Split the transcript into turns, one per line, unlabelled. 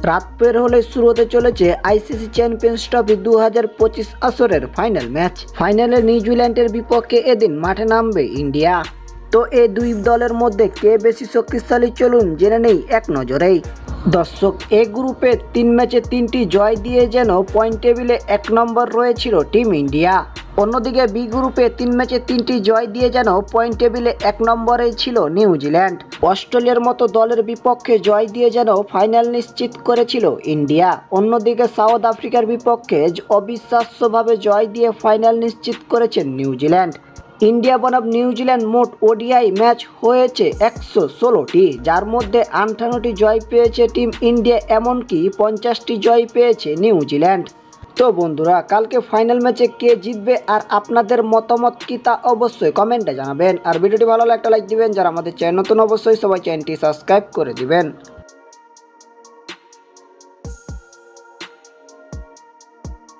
রাত বের হলে শুরু হতে চলেছে আইসিসি চ্যাম্পিয়ন্স ট্রফি 2025 আসরের ফাইনাল ম্যাচ। ফাইনালে নিউজিল্যান্ডের বিপক্ষে এদিন মাঠে নামবে ইন্ডিয়া। তো এই দুই দলের মধ্যে কে বেশি শক্তিশালী চলুন জেনে নেই এক নজরেই। দর্শক, এ গ্রুপে 3 ম্যাচে 3টি জয় দিয়ে যেন পয়েন্ট টেবিলে 1 নম্বর রয়েছিল টিম ইন্ডিয়া। অন্যদিকে বি গ্রুপে 3 ম্যাচে 3টি জয় দিয়ে যেন পয়েন্ট টেবিলে 1 নম্বরে ছিল নিউজিল্যান্ড। অস্ট্রেলিয়ার মতো দলের বিপক্ষে জয় দিয়ে যেন ফাইনাল নিশ্চিত করেছিল ইন্ডিয়া। অন্যদিকে সাউথ আফ্রিকার বিপক্ষে অবিশ্বাস্যভাবে জয় দিয়ে ফাইনাল নিশ্চিত করেছেন নিউজিল্যান্ড। ইন্ডিয়া বনাম নিউজিল্যান্ড মোট ওডিআই ম্যাচ হয়েছে 116টি, যার মধ্যে 58টি জয় পেয়েছে টিম ইন্ডিয়া, এমনকি 50টি জয় পেয়েছে নিউজিল্যান্ড। তো বন্ধুরা, কালকে ফাইনাল ম্যাচে কে জিতবে আর আপনাদের মতামত কি তা অবশ্যই কমেন্টে জানাবেন। আর ভিডিওটি ভালো লাগলে একটা লাইক দিবেন, যারা আমাদের চ্যানেল নতুন অবশ্যই সবাই চ্যানেলটি সাবস্ক্রাইব করে দিবেন।